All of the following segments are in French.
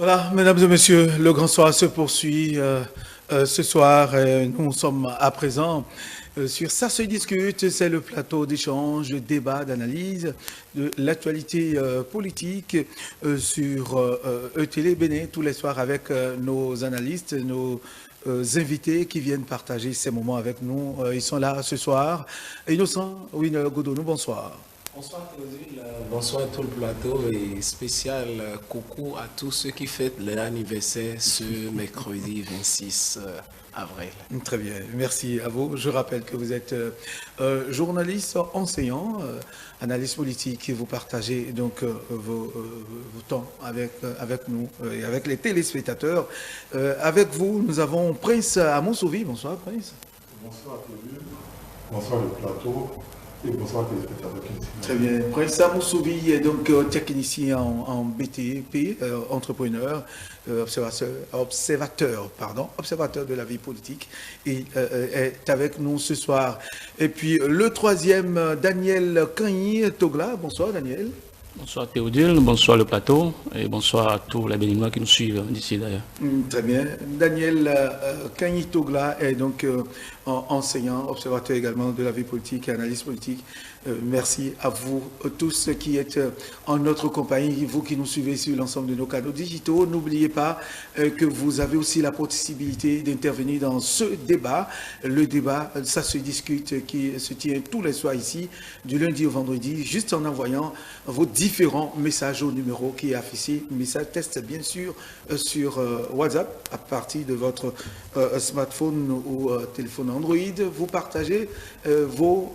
Voilà, mesdames et messieurs, le grand soir se poursuit ce soir. Nous sommes à présent sur Ça se discute, c'est le plateau d'échange, de débat, d'analyse de l'actualité politique sur ETélé Bénin tous les soirs avec nos analystes, nos invités qui viennent partager ces moments avec nous. Ils sont là ce soir. Innocent Winner Godonou, bonsoir. Bonsoir Théodule, bonsoir à tout le plateau et spécial coucou à tous ceux qui fêtent leur anniversaire ce mercredi 26 avril. Très bien, merci à vous. Je rappelle que vous êtes journaliste, enseignant, analyste politique et vous partagez donc vos temps avec nous et avec les téléspectateurs. Avec vous, nous avons Prince Amonsouvi. Bonsoir Prince. Bonsoir Théodule, bonsoir le plateau. Et bonsoir téléspectateurs. Très bien. Prince Amonsouvi est donc technicien en BTP, entrepreneur, observateur de la vie politique et est avec nous ce soir. Et puis le troisième, Daniel Kagny Togla. Bonsoir Daniel. Bonsoir Théodule, bonsoir le plateau et bonsoir à tous les Béninois qui nous suivent d'ici d'ailleurs. Très bien. Daniel Kagny Togla est donc enseignant, observateur également de la vie politique et analyste politique. Merci à vous tous qui êtes en notre compagnie, vous qui nous suivez sur l'ensemble de nos canaux digitaux. N'oubliez pas que vous avez aussi la possibilité d'intervenir dans ce débat. Le débat, ça se discute, qui se tient tous les soirs ici, du lundi au vendredi, juste en envoyant vos différents messages au numéro qui est affiché. Message test, bien sûr, sur WhatsApp, à partir de votre smartphone ou téléphone Android. Vous partagez vos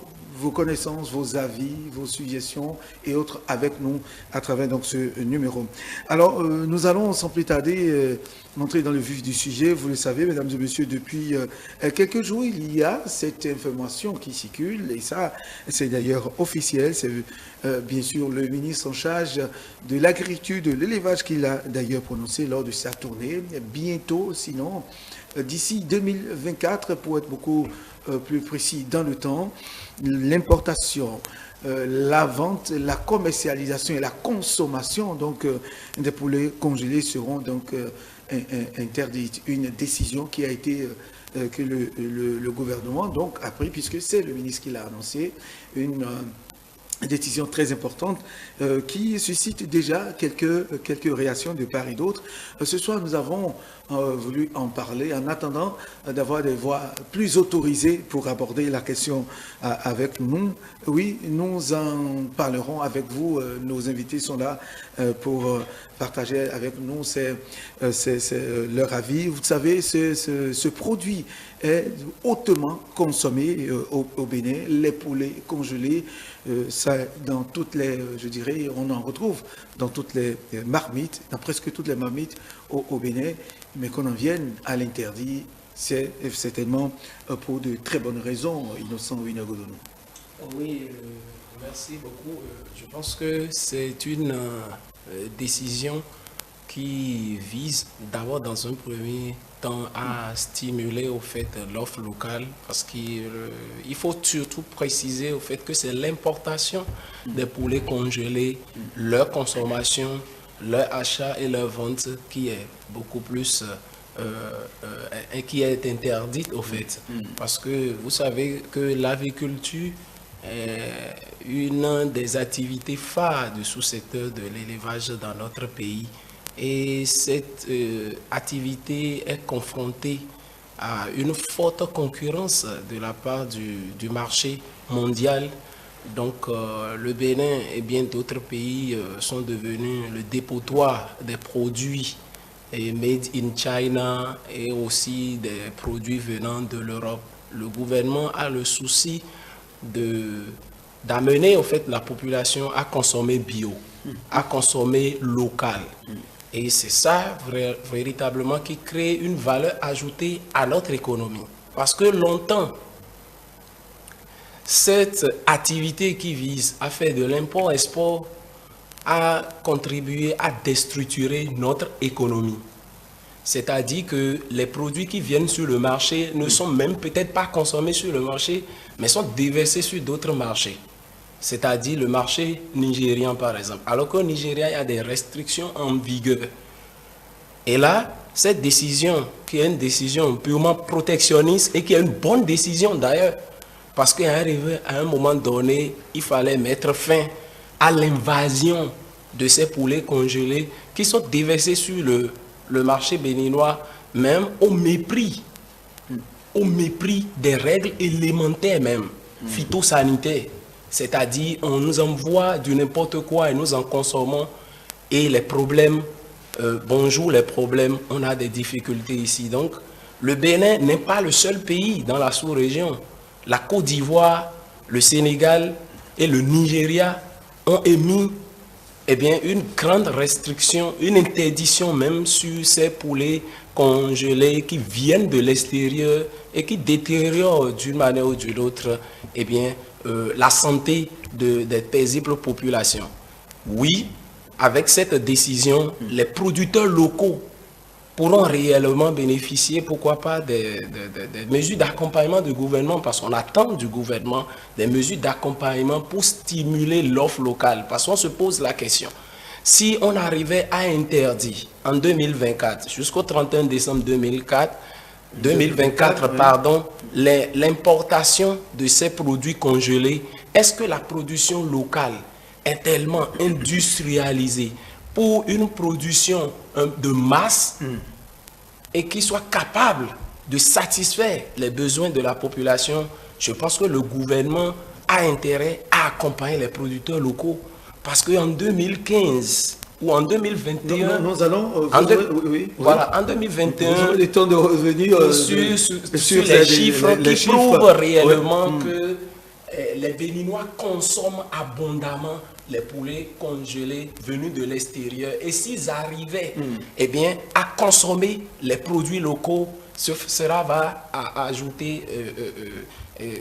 connaissances, vos avis, vos suggestions et autres avec nous à travers donc ce numéro. Alors, nous allons sans plus tarder entrer dans le vif du sujet. Vous le savez, mesdames et messieurs, depuis quelques jours, il y a cette information qui circule et ça, c'est d'ailleurs officiel. C'est bien sûr le ministre en charge de l'agriculture, de l'élevage qu'il a d'ailleurs prononcé lors de sa tournée. Bientôt, sinon, d'ici 2024, pour être beaucoup plus précis dans le temps, l'importation, la vente, la commercialisation et la consommation donc des poulets congelés seront donc interdites. Une décision qui a été que le gouvernement donc a pris, puisque c'est le ministre qui l'a annoncé, une décision très importante qui suscite déjà quelques réactions de part et d'autre. Ce soir, nous avons voulu en parler en attendant d'avoir des voix plus autorisées pour aborder la question avec nous. Oui, nous en parlerons avec vous. Nos invités sont là pour partager avec nous leur avis. Vous savez, ce produit est hautement consommé au Bénin. Les poulets congelés, ça, dans toutes les, je dirais, on en retrouve dans toutes les marmites, dans presque toutes les marmites au Bénin, mais qu'on en vienne à l'interdit, c'est certainement pour de très bonnes raisons, Innocent Winner Godonou. Oui, merci beaucoup. Je pense que c'est une décision qui vise d'abord dans un premier temps à stimuler au fait l'offre locale, parce qu'il faut surtout préciser au fait que c'est l'importation des poulets congelés, leur consommation, leur achat et leur vente qui est beaucoup plus qui est interdite au fait, parce que vous savez que l'aviculture est une des activités phares du sous-secteur de l'élevage dans notre pays. Et cette activité est confrontée à une forte concurrence de la part du marché mondial. Donc le Bénin et bien d'autres pays sont devenus le dépotoir des produits made in China et aussi des produits venant de l'Europe. Le gouvernement a le souci d'amener en fait la population à consommer bio, à consommer local. Et c'est ça véritablement qui crée une valeur ajoutée à notre économie. Parce que longtemps, cette activité qui vise à faire de l'import-export a contribué à déstructurer notre économie. C'est-à-dire que les produits qui viennent sur le marché ne sont même peut-être pas consommés sur le marché, mais sont déversés sur d'autres marchés. C'est-à-dire le marché nigérian par exemple. Alors qu'au Nigeria, il y a des restrictions en vigueur. Et là, cette décision, qui est une décision purement protectionniste et qui est une bonne décision d'ailleurs, parce qu'à un moment donné, il fallait mettre fin à l'invasion de ces poulets congelés qui sont déversés sur le marché béninois, même au mépris des règles élémentaires même, phytosanitaires. C'est-à-dire, on nous envoie du n'importe quoi et nous en consommons. Et les problèmes, bonjour les problèmes, on a des difficultés ici. Donc, le Bénin n'est pas le seul pays dans la sous-région. La Côte d'Ivoire, le Sénégal et le Nigeria ont émis une grande restriction, une interdiction même sur ces poulets congelés qui viennent de l'extérieur et qui détériorent d'une manière ou d'une autre la santé des paisibles populations. Oui, avec cette décision, les producteurs locaux pourront réellement bénéficier, pourquoi pas, des mesures d'accompagnement du gouvernement, parce qu'on attend du gouvernement des mesures d'accompagnement pour stimuler l'offre locale. Parce qu'on se pose la question, si on arrivait à interdire en 2024, jusqu'au 31 décembre 2024, l'importation de ces produits congelés, est-ce que la production locale est tellement industrialisée pour une production de masse et qui soit capable de satisfaire les besoins de la population? Je pense que le gouvernement a intérêt à accompagner les producteurs locaux, parce qu'en 2015 ou en 2021, nous allons en 2021, vous aurez le temps de revenir sur les chiffres qui prouvent réellement que les Béninois consomment abondamment les poulets congelés venus de l'extérieur. Et s'ils arrivaient à consommer les produits locaux, cela va ajouter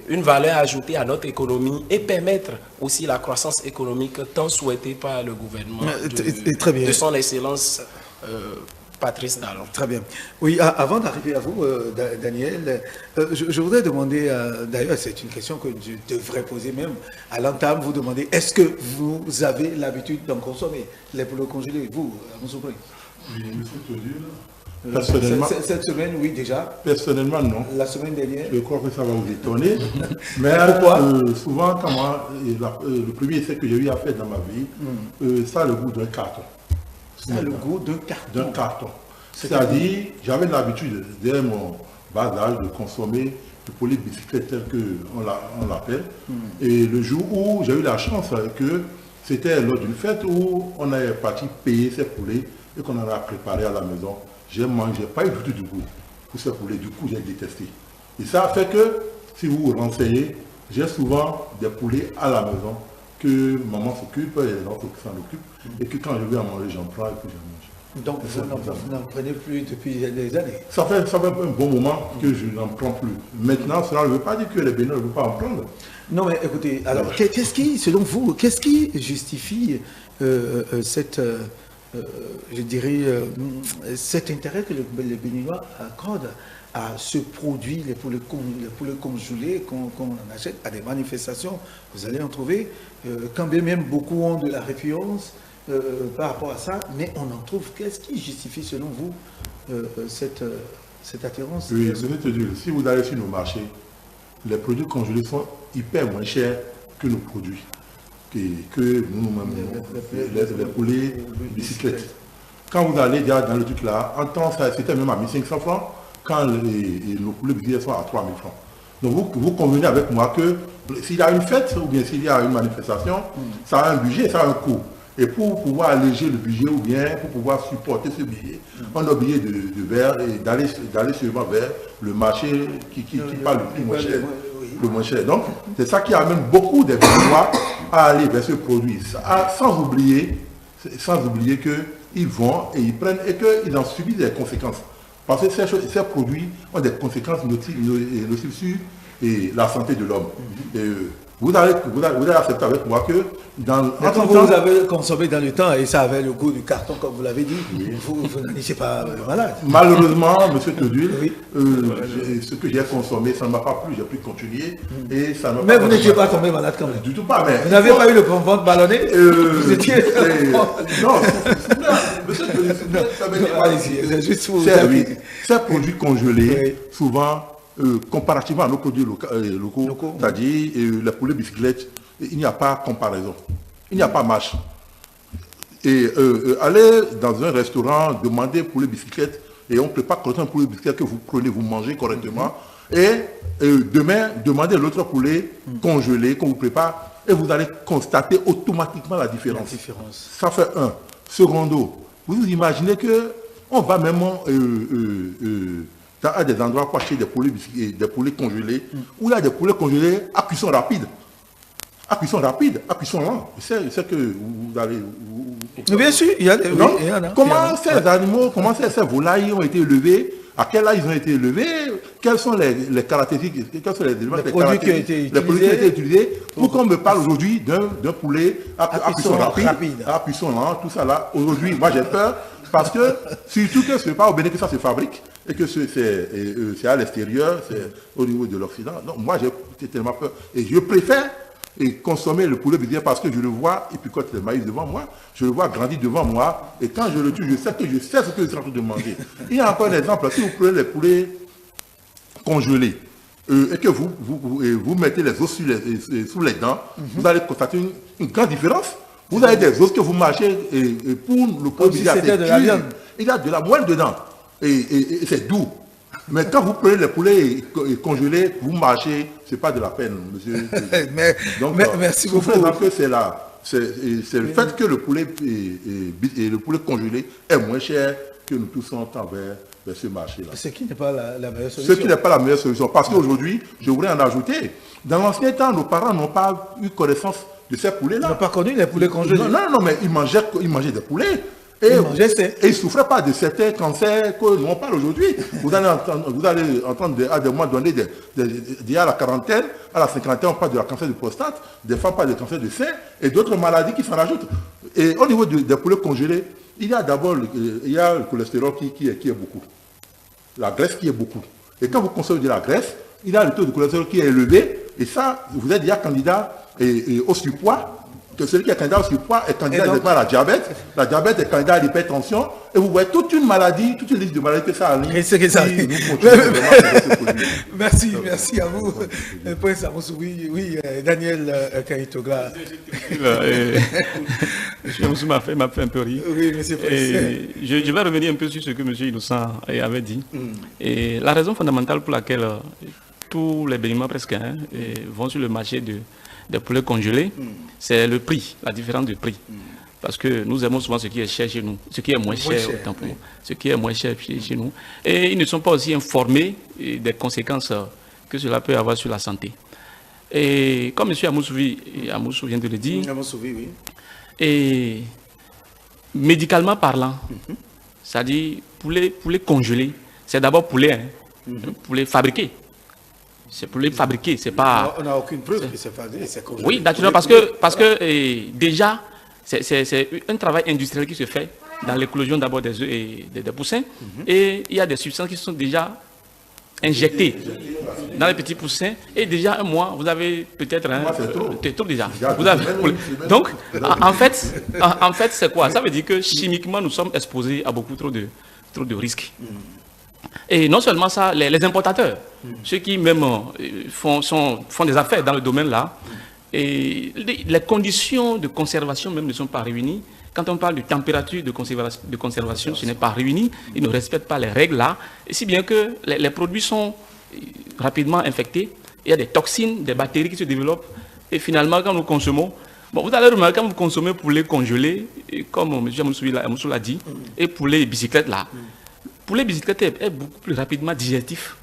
une valeur ajoutée à notre économie et permettre aussi la croissance économique tant souhaitée par le gouvernement de son Excellence Patrice Talon. Très bien. Oui, avant d'arriver à vous, Daniel, je voudrais demander, d'ailleurs c'est une question que je devrais poser même à l'entame, vous demander, est-ce que vous avez l'habitude d'en consommer, les poulets congelés, vous, à Moussoubré? Oui, monsieur Todule, personnellement... Cette semaine, oui, déjà. Personnellement, non. La semaine dernière. Je crois que ça va vous étonner. Mais souvent, quand moi, le premier essai que j'ai eu à faire dans ma vie, ça a le goût d'un carton. Ça a le goût d'un carton. D'un carton. C'est-à-dire, j'avais l'habitude, dès mon bas âge, de consommer le poulet bicyclette tel qu'on l'appelle. Et le jour où j'ai eu la chance que c'était lors d'une fête où on est parti payer ces poulets et qu'on en a préparé à la maison. J'ai mangé, pas eu du tout du goût pour ces poulets, du coup j'ai détesté. Et ça fait que, si vous vous renseignez, j'ai souvent des poulets à la maison que maman s'occupe, et les gens s'en occupent, et que quand je vais à manger, j'en prends et puis je mange. Donc vous n'en prenez plus depuis des années? Ça fait un bon moment que je n'en prends plus. Maintenant, cela ne veut pas dire que les Béninois ne veulent pas en prendre. Non mais écoutez, alors qu'est-ce qui, selon vous, qu'est-ce qui justifie cette... je dirais, cet intérêt que les Béninois accordent à ce produit, les poulets congelés qu'on achète à des manifestations, vous allez en trouver, quand bien même beaucoup ont de la référence par rapport à ça, mais on en trouve. Qu'est-ce qui justifie selon vous cette attirance? Oui, je vais te dire, si vous allez sur nos marchés, les produits congelés sont hyper moins chers que nos produits. Que nous-mêmes, les poulets bicyclettes. Quand vous allez dans le truc là, en temps, c'était même à 1500 francs, quand nos poulets bicyclettes sont à 3000 francs. Donc vous convenez avec moi que s'il y a une fête ou bien s'il y a une manifestation, ça a un budget, ça a un coût. Et pour pouvoir alléger le budget ou bien pour pouvoir supporter ce billet, on est obligé de vers et d'aller seulement vers le marché qui parle le plus moins cher. Le moins cher. Donc, c'est ça qui amène beaucoup des Béninois à aller vers ce produit. Sans oublier qu'ils vont et ils prennent et qu'ils en subissent des conséquences. Parce que ces produits ont des conséquences nocives sur la santé de l'homme. Vous allez accepter avec moi que quand vous avez consommé dans le temps et ça avait le goût du carton, comme vous l'avez dit, vous n'étiez pas malade. Malheureusement, M. Todule, ce que j'ai consommé, ça ne m'a pas plu, j'ai pu continuer. Et ça mais vous n'étiez pas tombé malade quand même. Du tout pas. Mais vous n'avez pas eu le ventre ballonné? Vous étiez... non, M. Allez-y, juste pour ces produits congelés, souvent, comparativement à nos produits locaux, c'est-à-dire les poulets bicyclettes, il n'y a pas comparaison. Il n'y a pas marche. Et aller dans un restaurant, demander poulet bicyclette, et on prépare correctement un poulet bicyclette que vous prenez, vous mangez correctement. Et demain, demandez l'autre poulet congelé qu'on vous prépare, et vous allez constater automatiquement la différence. Ça fait un. Secondo, vous imaginez que on va même à des endroits pour acheter des poulets congelés, où il y a des poulets congelés à cuisson rapide. À cuisson rapide, à cuisson lente. C'est que vous allez... Bien sûr, il y a des... Comment ces animaux, comment ces volailles ont été élevés, à quel âge ils ont été élevés, quelles sont les caractéristiques, quels sont les éléments, les produits qui ont été utilisés, pour qu'on me parle aujourd'hui d'un poulet à cuisson rapide, à cuisson lente, tout ça là. Aujourd'hui, moi j'ai peur, parce que surtout que ce n'est pas au Bénin que ça se fabrique, et que c'est à l'extérieur, c'est au niveau de l'Occident. Donc moi j'ai tellement peur. Et je préfère consommer le poulet bicyclette parce que je le vois, et puis quand le maïs devant moi, je le vois grandir devant moi, et quand je le tue, je sais ce que je suis en train de manger. Il y a encore un exemple, si vous prenez les poulets congelés, et que vous mettez les os sous les dents, vous allez constater une grande différence. Vous avez des os que vous mâchez, et pour le poulet bicyclette, il y a de la moelle dedans, et c'est doux. Mais quand vous prenez les poulets congelés, vous mâchez, ce n'est pas de la peine, monsieur. Donc, merci beaucoup. C'est le fait que le poulet congelé est moins cher que nous tous envers ce marché-là. Ce qui n'est pas la meilleure solution. Ce qui n'est pas la meilleure solution. Parce qu'aujourd'hui, je voudrais en ajouter, dans l'ancien temps, nos parents n'ont pas eu connaissance de ces poulets-là. Ils n'ont pas connu les poulets congelés. Non, mais ils mangeaient des poulets. Et ils ne souffraient pas de certains cancers que nous on parle aujourd'hui. Vous allez entendre à des mois donné, à la quarantaine, à la cinquantaine, on parle de la cancer de prostate, des femmes parlent de cancer de sein et d'autres maladies qui s'en rajoutent. Et au niveau des poulets congelés, il y a d'abord le cholestérol qui est beaucoup. La graisse qui est beaucoup. Et quand vous consommez de la graisse, il y a le taux de cholestérol qui est élevé. Et ça, vous êtes déjà candidat au surpoids. Que celui qui est candidat au surpoids est candidat à la diabète. La diabète est candidat à l'hypertension. Et vous voyez toute une maladie, toute une liste de maladies que ça a. Merci à vous. Oui, Daniel Kayitogla. Monsieur m'a fait un peu rire. Oui, monsieur je vais revenir un peu sur ce que monsieur Innocent avait dit. Et la raison fondamentale pour laquelle tous les Béninois presque vont sur le marché des poulets congelés, c'est le prix, la différence de prix. Parce que nous aimons souvent ce qui est cher chez nous, ce qui est moins cher autant pour nous, ce qui est moins cher chez nous. Et ils ne sont pas aussi informés des conséquences que cela peut avoir sur la santé. Et comme M. Amoussou vient de le dire, et médicalement parlant, c'est-à-dire poulet congelé, c'est d'abord poulet fabriqué. C'est pour les fabriquer, c'est pas... On n'a aucune preuve que c'est fabriqué, c'est congelé. Oui, naturellement, parce que déjà, c'est un travail industriel qui se fait dans l'éclosion d'abord des œufs et des poussins. Et il y a des substances qui sont déjà injectées dans les petits poussins. Et déjà un mois, vous avez peut-être... C'est trop déjà. Donc, en fait, c'est quoi? Ça veut dire que chimiquement, nous sommes exposés à beaucoup trop de risques. Et non seulement ça, les importateurs, ceux qui même font des affaires dans le domaine là, et les conditions de conservation même ne sont pas réunies. Quand on parle de température de conservation, ce n'est pas réuni. Ils ne respectent pas les règles là. Et si bien que les produits sont rapidement infectés, il y a des toxines, des bactéries qui se développent. Et finalement, quand nous consommons, vous allez remarquer quand vous consommez poulet congelé, comme M. Amoussou l'a dit, et poulet bicyclette là. Poulet bicyclette est beaucoup plus rapidement digestif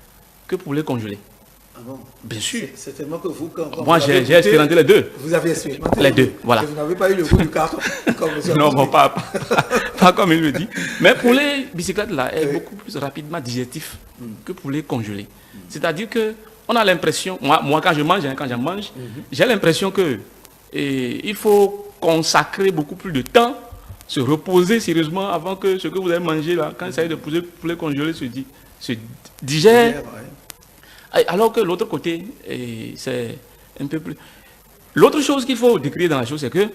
que poulet congelé. Ah bon? Bien sûr. C'est tellement que vous, moi, j'ai expérimenté les deux. Vous avez expérimenté les deux, voilà. Et vous n'avez pas eu le goût du carton comme non, bon, pas comme il le dit. Mais poulet bicyclette là est beaucoup plus rapidement digestif que poulet congelé. C'est-à-dire que on a l'impression, moi quand je mange, j'ai l'impression que il faut consacrer beaucoup plus de temps, se reposer sérieusement avant que ce que vous avez mangé là, quand il s'agit de poulet congelé, se digère. Alors que l'autre côté, c'est un peu plus... L'autre chose qu'il faut décrire dans la chose, c'est que,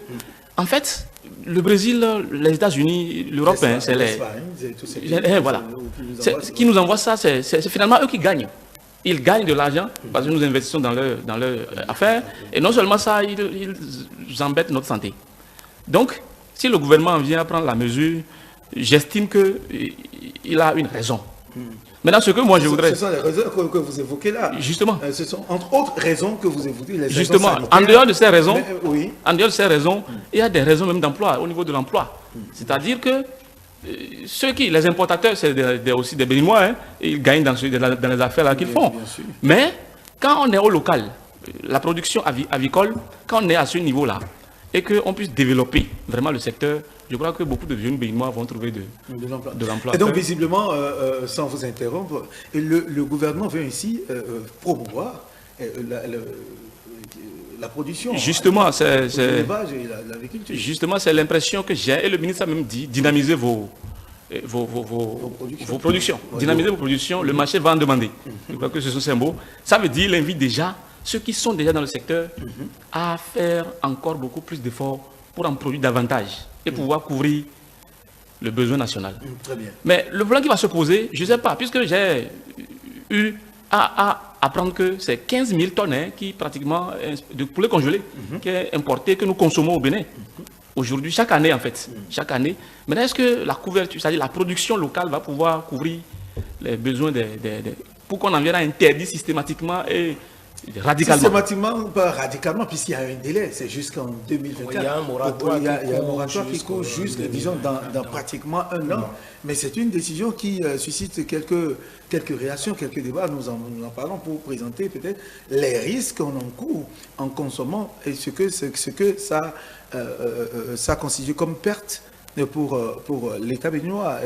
en fait, le Brésil, les États-Unis, l'Europe, hein, c'est les... Voilà. Qui nous envoie ça, c'est finalement eux qui gagnent. Ils gagnent de l'argent parce que nous investissons dans leur affaire. Et non seulement ça, ils embêtent notre santé. Donc, si le gouvernement vient prendre la mesure, j'estime qu'il a une raison. Maintenant, ce que moi je voudrais... Ce sont les raisons que vous évoquez là. Justement. Ce sont entre autres raisons que vous évoquez. Les Justement, en dehors de ces raisons, il y a des raisons même d'emploi, au niveau de l'emploi. C'est-à-dire que les importateurs, c'est aussi des Béninois, hein, ils gagnent dans les affaires là qu'ils font. Mais quand on est au local, la production avicole, quand on est à ce niveau-là, et qu'on puisse développer vraiment le secteur, je crois que beaucoup de jeunes Béninois vont trouver de l'emploi. Et donc, visiblement, sans vous interrompre, le gouvernement veut ici promouvoir la production. Justement, l'élevage et l'agriculture. Justement, c'est l'impression que j'ai, et le ministre a même dit, dynamiser vos productions. Dynamiser vos productions, le marché va en demander. Je crois que ce sont ces mots. Ça veut dire, il invite déjà ceux qui sont déjà dans le secteur à faire encore beaucoup plus d'efforts pour en produire davantage et pouvoir couvrir le besoin national. Très bien. Mais le problème qui va se poser, je ne sais pas, puisque j'ai eu à apprendre que c'est 15 000 tonnes qui pratiquement de poulet congelé qui est importé, que nous consommons au Bénin. Aujourd'hui, chaque année en fait. Chaque année. Maintenant, est-ce que la couverture, c'est-à-dire la production locale va pouvoir couvrir les besoins pour qu'on en vienne à interdire systématiquement et radicalement? Systématiquement, pas radicalement, puisqu'il y a un délai, c'est jusqu'en 2024. Il y a un moratoire qui court jusqu'à, disons, dans pratiquement un an. Mais c'est une décision qui suscite quelques réactions, quelques débats. Nous en parlons pour présenter peut-être les risques qu'on encourt en consommant et ce que ça constitue comme perte pour l'État béninois,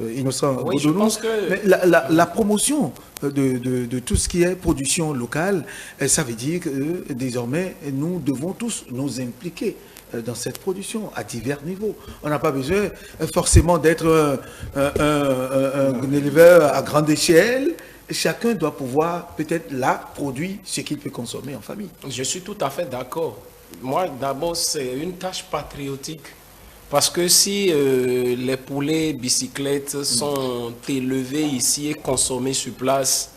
Innocent. Oui, je pense que... Mais la promotion de tout ce qui est production locale, ça veut dire que désormais, nous devons tous nous impliquer dans cette production à divers niveaux. On n'a pas besoin forcément d'être un éleveur à grande échelle. Chacun doit pouvoir peut-être là produire ce qu'il peut consommer en famille. Je suis tout à fait d'accord. Moi, d'abord, c'est une tâche patriotique. Parce que si les poulets bicyclettes sont élevés ici et consommés sur place,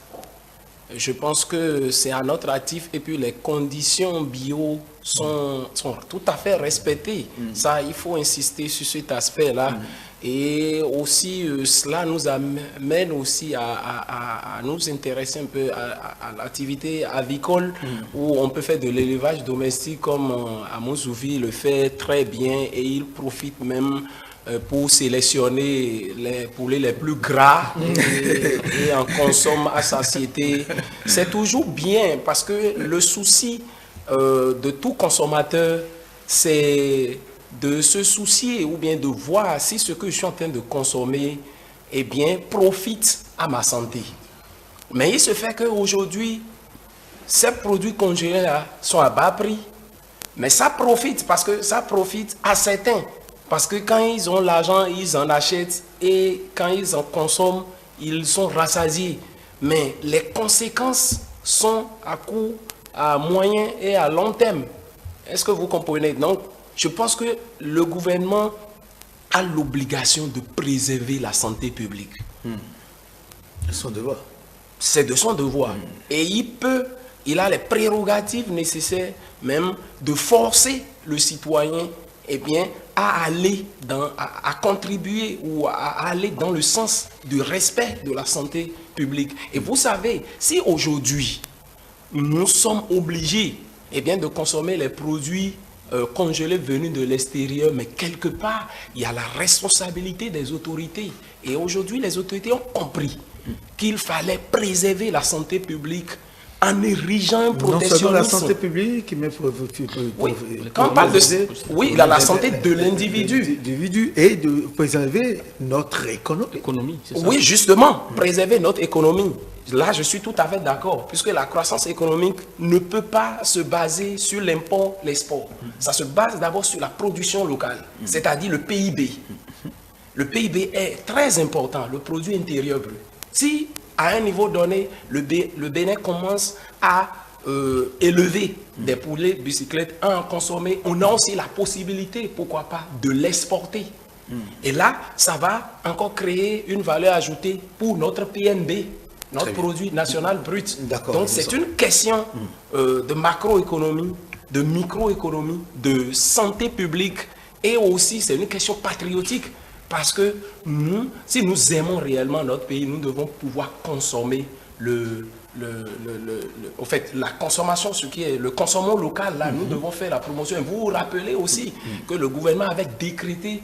je pense que c'est à notre actif et puis les conditions bio sont tout à fait respectées. Ça, il faut insister sur cet aspect-là. Et aussi, cela nous amène aussi à nous intéresser un peu à l'activité avicole où on peut faire de l'élevage domestique comme Amosouvi le fait très bien et il profite même pour sélectionner les poulets les plus gras et en consomme à satiété. C'est toujours bien parce que le souci de tout consommateur, c'est de se soucier ou bien de voir si ce que je suis en train de consommer eh bien, profite à ma santé. Mais il se fait qu'aujourd'hui, ces produits congelés-là sont à bas prix, mais ça profite parce que ça profite à certains. Parce que quand ils ont l'argent, ils en achètent et quand ils en consomment, ils sont rassasiés. Mais les conséquences sont à court, à moyen et à long terme. Est-ce que vous comprenez? Donc, je pense que le gouvernement a l'obligation de préserver la santé publique. C'est son devoir. C'est de son devoir. Et il a les prérogatives nécessaires même de forcer le citoyen eh bien, à aller à contribuer ou à aller dans le sens du respect de la santé publique. Et vous savez, si aujourd'hui nous sommes obligés eh bien, de consommer les produits congelés venus de l'extérieur, mais quelque part, il y a la responsabilité des autorités. Et aujourd'hui, les autorités ont compris qu'il fallait préserver la santé publique en érigeant un protectionnisme. Non seulement la santé publique, mais quand on parle de la santé de l'individu. Et de préserver notre économie. Oui, justement, préserver notre économie. Là, je suis tout à fait d'accord, puisque la croissance économique ne peut pas se baser sur l'import, l'export. Ça se base d'abord sur la production locale, c'est-à-dire le PIB. Le PIB est très important, le produit intérieur brut. Si, à un niveau donné, le Bénin commence à élever des poulets bicyclettes, à en consommer, on a aussi la possibilité, pourquoi pas, de l'exporter. Et là, ça va encore créer une valeur ajoutée pour notre PNB, notre produit national brut. Donc c'est une question de macroéconomie, de microéconomie, de santé publique, et aussi c'est une question patriotique. Parce que nous, si nous aimons réellement notre pays, nous devons pouvoir consommer au fait, la consommation, ce qui est le consommation local, là, nous devons faire la promotion. Et vous vous rappelez aussi que le gouvernement avait décrété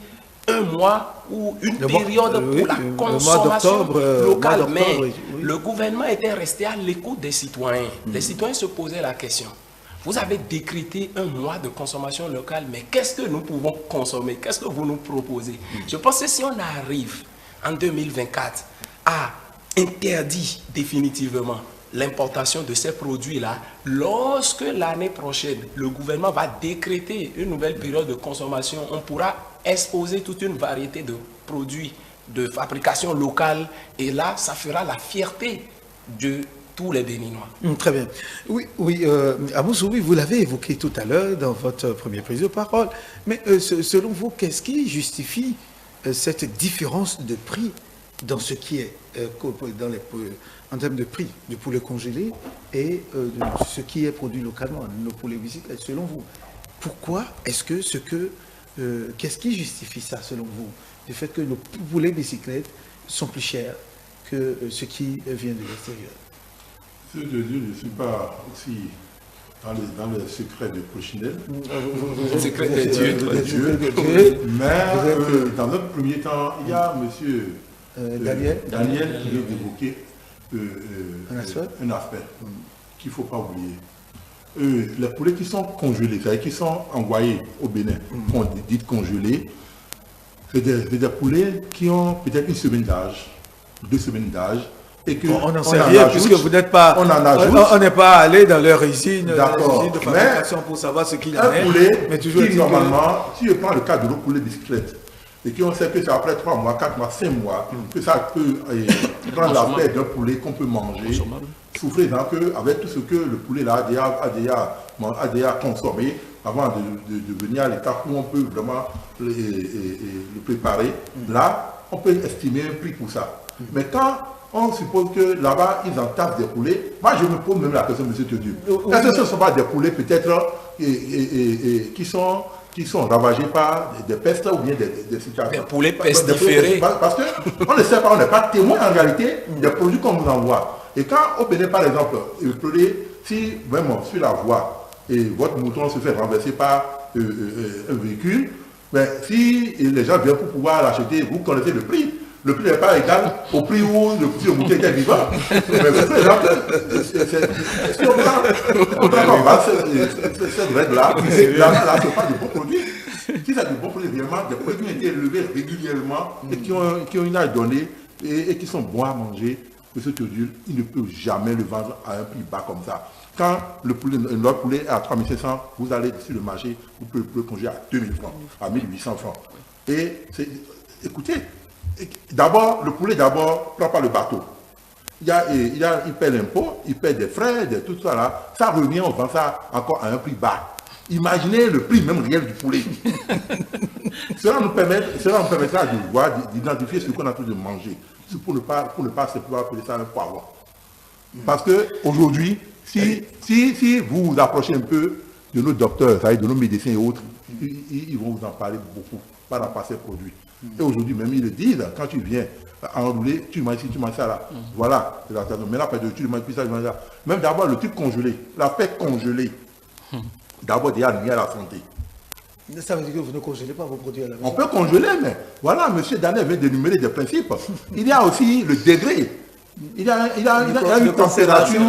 un mois ou une période pour la consommation locale. Mais le gouvernement était resté à l'écoute des citoyens. Les citoyens se posaient la question. Vous avez décrété un mois de consommation locale, mais qu'est-ce que nous pouvons consommer? Qu'est-ce que vous nous proposez? Je pense que si on arrive en 2024 à interdire définitivement l'importation de ces produits-là, lorsque l'année prochaine, le gouvernement va décréter une nouvelle période de consommation, on pourra exposer toute une variété de produits de fabrication locale, et là, ça fera la fierté de tous les Béninois. Très bien. Oui, Amoussoubi, vous l'avez évoqué tout à l'heure dans votre première prise de parole, mais selon vous, qu'est-ce qui justifie cette différence de prix dans ce qui est, en termes de prix du poulet congelé et de ce qui est produit localement, nos poulets bicyclettes, selon vous? Pourquoi est-ce que qu'est-ce qui justifie ça, selon vous, du fait que nos poulets bicyclettes sont plus chers que ce qui vient de l'extérieur? Je ne suis pas aussi dans les secrets de Cochinelle. Les secrets de Dieu. Mais dans un premier temps, il y a M. Daniel qui vient d'évoquer un aspect qu'il ne faut pas oublier. Les poulets qui sont congelés, c'est-à-dire qui sont envoyés au Bénin, qu'on dit congelés, c'est des poulets qui ont peut-être 1 semaine d'âge, 2 semaines d'âge. Et que on n'en sait rien puisque vous n'êtes pas. On n'est pas allé dans leur usine de fabrication pour savoir ce qu'il y a. Un poulet mais toujours qui normalement, si je prends le cas de nos poulets bicyclettes, et qu'on sait que c'est après 3 mois, 4 mois, 5 mois, que ça peut prendre la paix d'un poulet qu'on peut manger, souffrir avec tout ce que le poulet là a déjà consommé avant de venir à l'étape où on peut vraiment le préparer. Là, on peut estimer un prix pour ça. Mais quand on suppose que là-bas, ils entassent des poulets. Moi, je me pose même la question, M. Théodule. Est-ce que ce ne sont pas des poulets peut-être qui sont ravagés par des pestes ou bien des situations? Des poulets pestiférés. Parce qu'on ne sait pas, on n'est pas témoin en réalité des produits qu'on nous envoie. Et quand au Bénin, par exemple, le poulet, si vraiment sur la voie et votre mouton se fait renverser par un véhicule, ben, si les gens viennent pour pouvoir l'acheter, vous connaissez le prix. Le prix n'est pas égal au prix où le petit mouton était vivant. Mais par exemple, si on prend base cette règle-là, là, ce n'est pas de bons produits. Si c'est de bons produits, vraiment, des produits qui ont été élevés régulièrement et qui ont une âge donnée et qui sont bons à manger, M. Théodule, il ne peut jamais le vendre à un prix bas comme ça. Quand notre poulet est à 3500, vous allez sur le marché, vous pouvez le congeler à 2000 francs, à 1800 francs. Et écoutez, d'abord, le poulet ne prend pas le bateau. Il paie l'impôt, il paie des frais, tout ça là. Ça revient, on vend ça encore à un prix bas. Imaginez le prix même réel du poulet. Cela nous permettra de voir, d'identifier ce qu'on a tout de manger. Pour ne pas simplement appeler ça un poivron. Parce qu'aujourd'hui, si vous vous approchez un peu de nos docteurs, de nos médecins et autres, ils vont vous en parler beaucoup par rapport à ces produits. Et aujourd'hui même, ils le disent, quand tu viens enrouler, tu manges ci, tu manges ça là. Voilà, c'est la situation. Mais là, tu manges plus ça, tu manges ça. Même d'abord, le truc congelé, la paix congelée, d'abord déjà lié à la santé. Ça veut dire que vous ne congelez pas vos produits à la maison. On peut congeler, mais voilà, M. Daniel vient d'énumérer des principes. Il y a aussi le degré. Il y a une température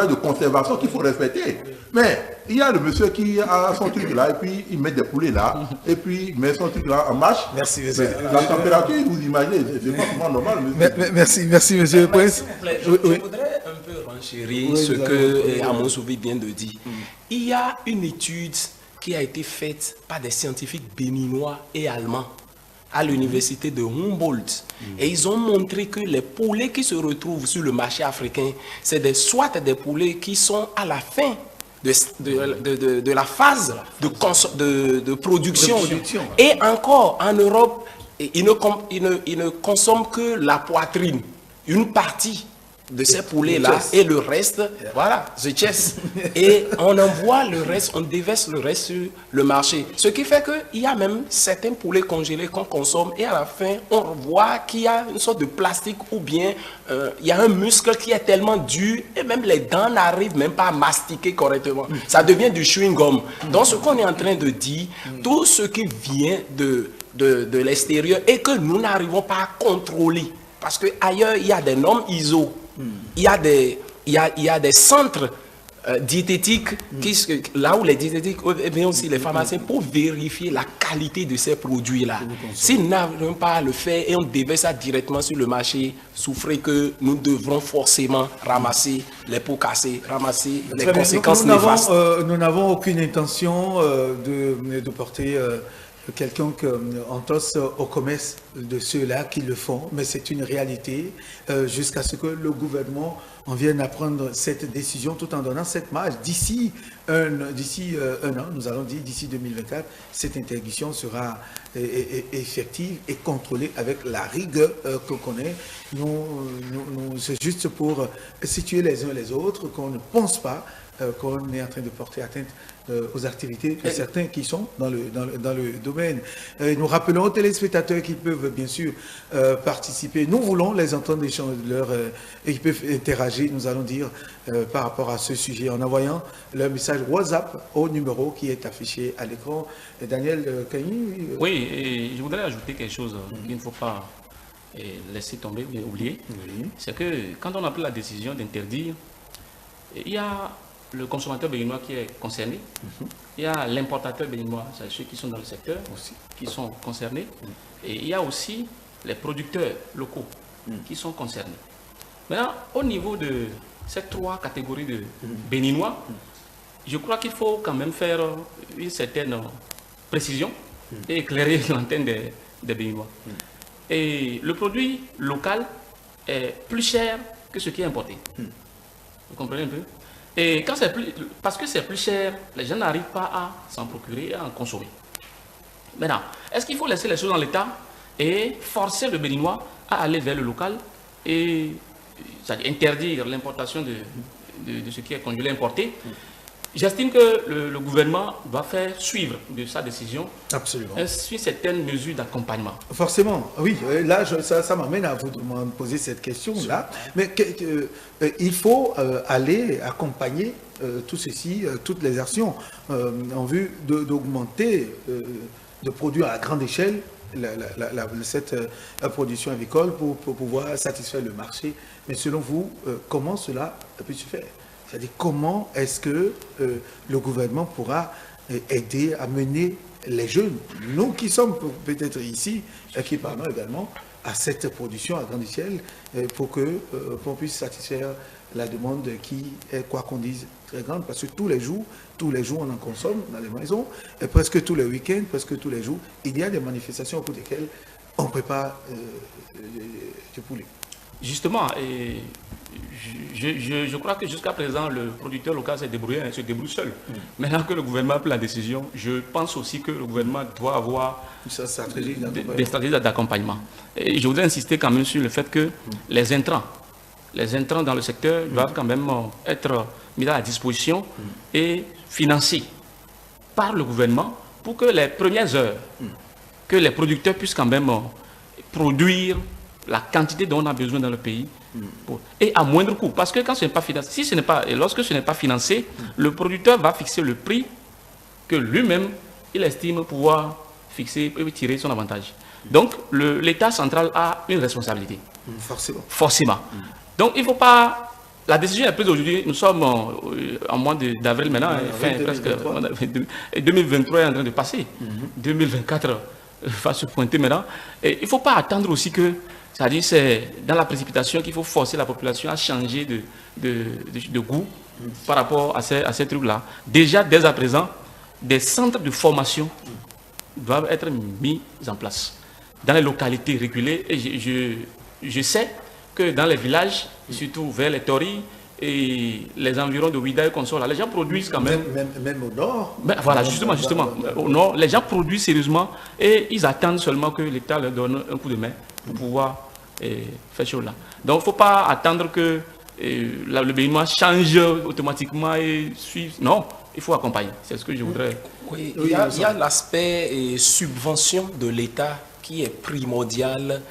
de conservation qu'il faut respecter. Mais il y a le monsieur qui a son truc là, et puis il met des poulets là, et puis il met son truc là en marche. Merci, monsieur. La température, vous imaginez, c'est pas vraiment normal, monsieur. Merci, monsieur le Prince. Je voudrais un peu renchérir ce que Amoussoubi vient de dire. Il y a une étude qui a été faite par des scientifiques béninois et allemands à l'université de Humboldt. Et ils ont montré que les poulets qui se retrouvent sur le marché africain, c'est soit des poulets qui sont à la fin de la phase de production. Et encore, en Europe, ils ne consomment que la poitrine, une partie de ces poulets-là, et le reste, voilà, the chest. Et on envoie le reste, on déverse le reste sur le marché. Ce qui fait qu'il y a même certains poulets congelés qu'on consomme, et à la fin, on voit qu'il y a une sorte de plastique, ou bien il y a un muscle qui est tellement dur, et même les dents n'arrivent même pas à mastiquer correctement. Ça devient du chewing-gum. Donc ce qu'on est en train de dire, tout ce qui vient de l'extérieur, et que nous n'arrivons pas à contrôler, parce qu'ailleurs, il y a des normes ISO. Il y a des centres diététiques, là où les diététiques, et bien aussi les pharmaciens, pour vérifier la qualité de ces produits-là. S'ils n'arrivent pas à le faire et on déverse ça directement sur le marché, souffrez que nous devrons forcément ramasser les pots cassés, ramasser les conséquences néfastes. Nous n'avons aucune intention de porter quelconque entorse au commerce de ceux-là qui le font, mais c'est une réalité jusqu'à ce que le gouvernement en vienne à prendre cette décision tout en donnant cette marge. D'ici un an, nous allons dire d'ici 2024, cette interdiction sera effective et contrôlée avec la rigueur qu'on connaît. C'est juste pour situer les uns les autres qu'on ne pense pas qu'on est en train de porter atteinte aux activités de certains qui sont dans le domaine. Nous rappelons aux téléspectateurs qu'ils peuvent bien sûr participer. Nous voulons les entendre échanger et qu'ils peuvent interagir, nous allons dire, par rapport à ce sujet en envoyant leur message WhatsApp au numéro qui est affiché à l'écran. Daniel Kagny. Oui, et je voudrais ajouter quelque chose qu'il ne faut pas laisser tomber ou oublier. Oui. C'est que quand on a pris la décision d'interdire, il y a le consommateur béninois qui est concerné, il y a l'importateur béninois, c'est ceux qui sont dans le secteur aussi, qui sont concernés, et il y a aussi les producteurs locaux qui sont concernés. Maintenant, au niveau de ces trois catégories de béninois, je crois qu'il faut quand même faire une certaine précision et éclairer l'antenne des béninois. Et le produit local est plus cher que ce qui est importé. Vous comprenez un peu? Et quand c'est parce que c'est plus cher, les gens n'arrivent pas à s'en procurer et à en consommer. Maintenant, est-ce qu'il faut laisser les choses dans l'état et forcer le béninois à aller vers le local et interdire l'importation de ce qui est congelé importé? J'estime que le gouvernement doit faire suivre de sa décision une certaine mesure d'accompagnement. Forcément, oui. Là, ça m'amène à vous poser cette question-là. Mais il faut aller accompagner tout ceci, toutes les actions en vue d'augmenter, de produire à grande échelle cette production avicole pour pouvoir satisfaire le marché. Mais selon vous, comment cela peut se faire? C'est-à-dire comment est-ce que le gouvernement pourra aider à mener les jeunes, nous qui sommes peut-être ici, qui parlons également à cette production à grande échelle pour qu'on puisse satisfaire la demande qui est, quoi qu'on dise, très grande, parce que tous les jours on en consomme dans les maisons, et presque tous les week-ends, presque tous les jours, il y a des manifestations au cours desquelles on prépare du poulet. Justement, je crois que jusqu'à présent, le producteur local s'est débrouillé, se débrouille seul. Maintenant que le gouvernement a pris la décision, je pense aussi que le gouvernement doit avoir des stratégies d'accompagnement. Et je voudrais insister quand même sur le fait que les intrants dans le secteur doivent quand même être mis à la disposition et financés par le gouvernement pour que les premières heures, que les producteurs puissent quand même produire la quantité dont on a besoin dans le pays et à moindre coût. Parce que quand ce n'est pas financé, lorsque ce n'est pas financé, le producteur va fixer le prix que lui-même il estime pouvoir fixer et tirer son avantage. Donc l'État central a une responsabilité. Forcément. Donc il ne faut pas. La décision est prise aujourd'hui, nous sommes en mois d'avril maintenant, presque 2023 est en train de passer. 2024 va se pointer maintenant. Et il ne faut pas attendre aussi que, c'est-à-dire c'est dans la précipitation qu'il faut forcer la population à changer de goût par rapport à ces trucs-là. Déjà, dès à présent, des centres de formation doivent être mis en place. dans les localités reculées. Et je sais que dans les villages, surtout vers les Toris et les environs de Ouida et consorts, là, les gens produisent quand même. Même au nord. Ben, voilà, justement. Au nord, les gens produisent sérieusement et ils attendent seulement que l'État leur donne un coup de main pour pouvoir faire chose là. Donc, il ne faut pas attendre que le Béninois change automatiquement et suive. Non, il faut accompagner. C'est ce que je voudrais. Oui, il y a l'aspect subvention de l'État qui est primordial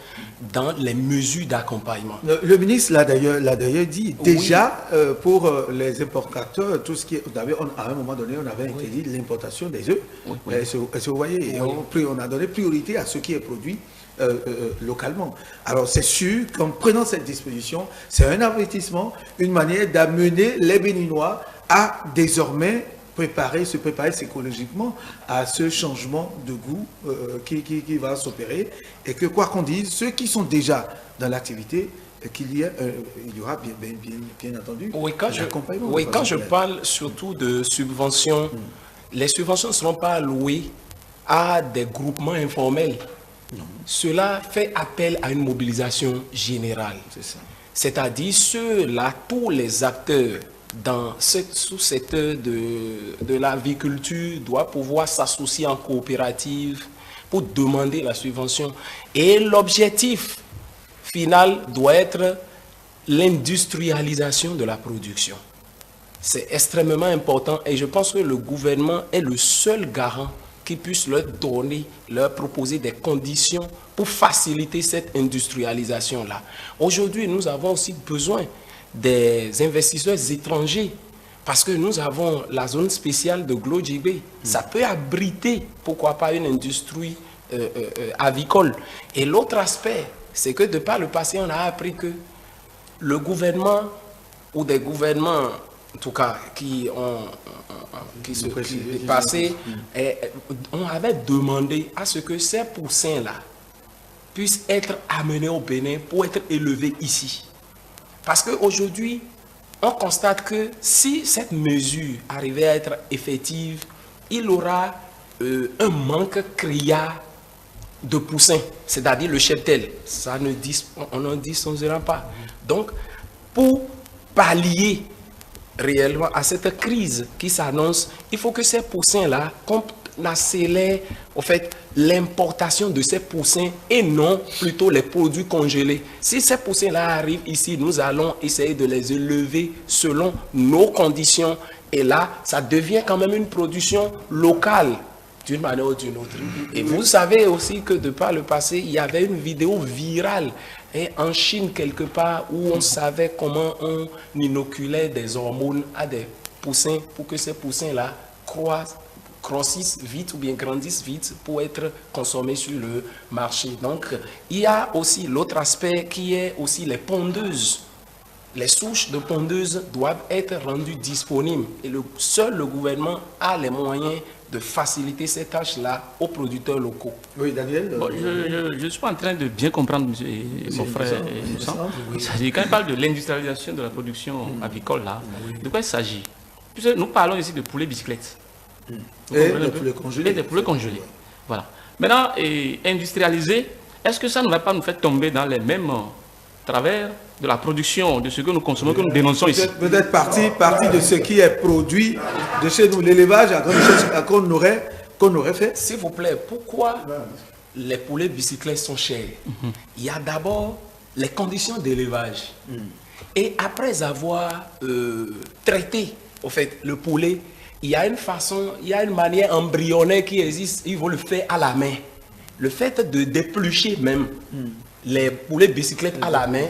dans les mesures d'accompagnement. Le ministre l'a d'ailleurs dit. Déjà, pour les importateurs, tout ce qui est... à un moment donné, on avait interdit l'importation des œufs. Est-ce que vous voyez, on a donné priorité à ce qui est produit localement. Alors c'est sûr qu'en prenant cette disposition, c'est un investissement, une manière d'amener les Béninois à désormais se préparer psychologiquement à ce changement de goût qui va s'opérer, et que quoi qu'on dise, ceux qui sont déjà dans l'activité, il y aura bien entendu l'accompagnement. Oui, quand je parle surtout de subventions, les subventions ne seront pas allouées à des groupements informels. Non. Cela fait appel à une mobilisation générale. C'est-à-dire tous les acteurs dans ce sous-secteur de l'aviculture doivent pouvoir s'associer en coopérative pour demander la subvention. Et l'objectif final doit être l'industrialisation de la production. C'est extrêmement important et je pense que le gouvernement est le seul garant qui puisse leur proposer des conditions pour faciliter cette industrialisation-là. Aujourd'hui, nous avons aussi besoin des investisseurs étrangers parce que nous avons la zone spéciale de Glodjibé. Ça peut abriter, pourquoi pas, une industrie avicole. Et l'autre aspect, c'est que de par le passé, on a appris que le gouvernement ou des gouvernements, en tout cas, qui se passé, on avait demandé à ce que ces poussins-là puissent être amenés au Bénin pour être élevés ici. Parce qu'aujourd'hui, on constate que si cette mesure arrivait à être effective, il aura un manque criard de poussins, c'est-à-dire le cheptel. On n'en disposera pas. Donc, pour pallier réellement à cette crise qui s'annonce, il faut que ces poussins-là, qu'on accélère au fait l'importation de ces poussins et non plutôt les produits congelés. Si ces poussins-là arrivent ici, nous allons essayer de les élever selon nos conditions et là, ça devient quand même une production locale d'une manière ou d'une autre. Et vous savez aussi que de par le passé, il y avait une vidéo virale en Chine quelque part où on savait comment on inoculait des hormones à des poussins pour que ces poussins-là grossissent vite ou bien grandissent vite pour être consommés sur le marché. Donc, il y a aussi l'autre aspect qui est aussi les pondeuses. Les souches de pondeuses doivent être rendues disponibles et seul le gouvernement a les moyens de faciliter ces tâches-là aux producteurs locaux. Oui, Daniel. Bon, je suis en train de bien comprendre, mon frère. Quand il parle de l'industrialisation de la production avicole, là, de quoi il s'agit? Puisque nous parlons ici de poulets bicyclettes. Et des poulets congelés. Et des poulets congelés. Voilà. Maintenant, industrialiser, est-ce que ça ne va pas nous faire tomber dans les mêmes travers de la production, de ce que nous consommons, que nous dénonçons ici? Peut-être partie de ce qui est produit de chez nous, l'élevage qu'on aurait fait. S'il vous plaît, pourquoi les poulets bicyclettes sont chers? Il y a d'abord les conditions d'élevage. Et après avoir traité au fait, le poulet, il y a une manière embryonnaire qui existe, il faut le faire à la main. Le fait de déplucher même les poulets bicyclettes à la main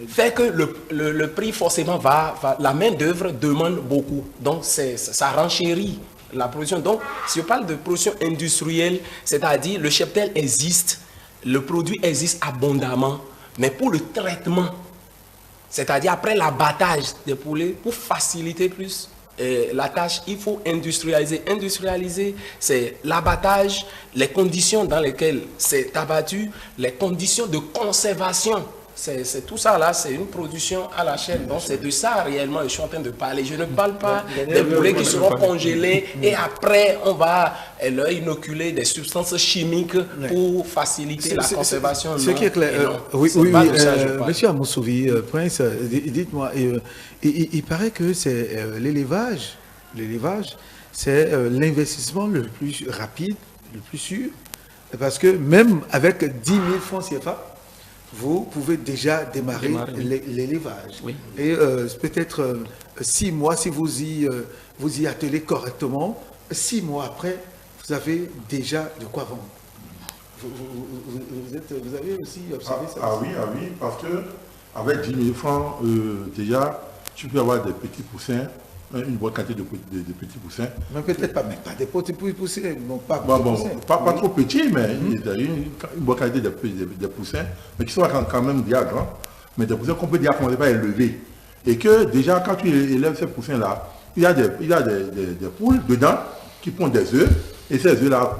fait que le prix forcément la main d'œuvre demande beaucoup. Donc ça renchérit la production. Donc si on parle de production industrielle, c'est-à-dire le cheptel existe, le produit existe abondamment, mais pour le traitement, c'est-à-dire après l'abattage des poulets, pour faciliter plus la tâche, il faut industrialiser. Industrialiser, c'est l'abattage, les conditions dans lesquelles c'est abattu, les conditions de conservation. c'est tout ça là, c'est une production à la chaîne. Donc c'est de ça réellement que je suis en train de parler. Je ne parle pas des poulets qui seront congelés et après on va leur inoculer des substances chimiques pour faciliter la conservation. Ce qui est clair. Oui, monsieur Amoussouvi, Prince, dites-moi, il paraît que c'est l'élevage. L'élevage, c'est l'investissement le plus rapide, le plus sûr, parce que même avec 10 000 francs CFA, vous pouvez déjà démarrer l'élevage. Oui. Et peut-être 6 mois, si vous y attelez correctement, 6 mois après, vous avez déjà de quoi vendre. Vous avez aussi observé ça? Ah oui, parce que avec 10 000 francs, déjà, tu peux avoir des petits poussins, une bonne quantité de petits poussins. Mais peut-être pas des petits poussins, non pas pas trop petits, mais une bonne quantité de poussins, mais qui sont quand même déjà grands, mais des poussins qu'on peut déjà commencer par élever. Et que déjà, quand tu élèves ces poussins-là, il y a des poules dedans qui pondent des œufs, et ces œufs-là,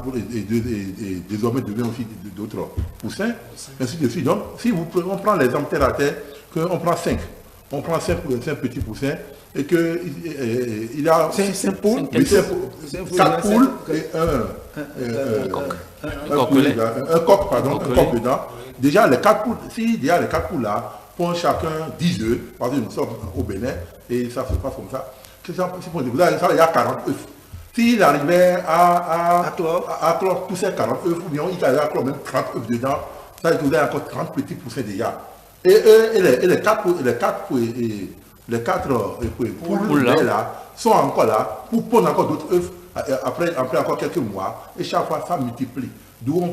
désormais, deviennent aussi d'autres poussins, ainsi de suite. Donc, si on prend l'exemple terre à terre, qu'on prend 5 petits poussins, et que il y a 5 poules, 4 poules et un coq dedans. Déjà, les 4 poules, si déjà les 4 poules là font chacun 10 œufs, parce que nous sommes au Bénin, et ça se passe comme ça, il y a 40 œufs. S'il arrivait à clore tous ces 40 œufs, ou bien il arrivait à clore même 30 œufs dedans, ça veut dire encore 30 petits poussins déjà. Et les 4 poules là sont encore là pour pondre encore d'autres œufs après encore quelques mois. Et chaque fois, ça multiplie. D'où on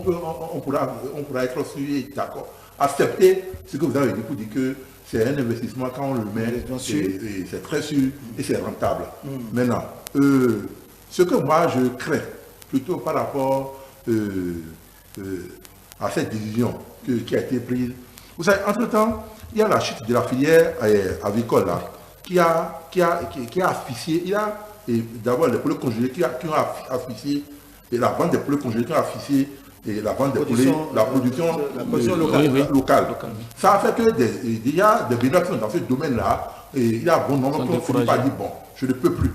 pourra être aussi d'accord, accepter ce que vous avez dit pour dire que c'est un investissement quand on le met, et c'est très sûr et c'est rentable. Maintenant, ce que moi je crains, plutôt par rapport à cette décision qui a été prise, vous savez, entre-temps, il y a la chute de la filière avicole là, qui a asphyxié. Il y a d'abord les poulets congelés qui ont asphyxié, et la vente des poulets congelés qui ont asphyxié, et la vente des poulets, la production locale. Ça a fait que il y a des bénéfices dans ce domaine-là, et il y a bon nombre qui ont fini par dire bon, je ne peux plus.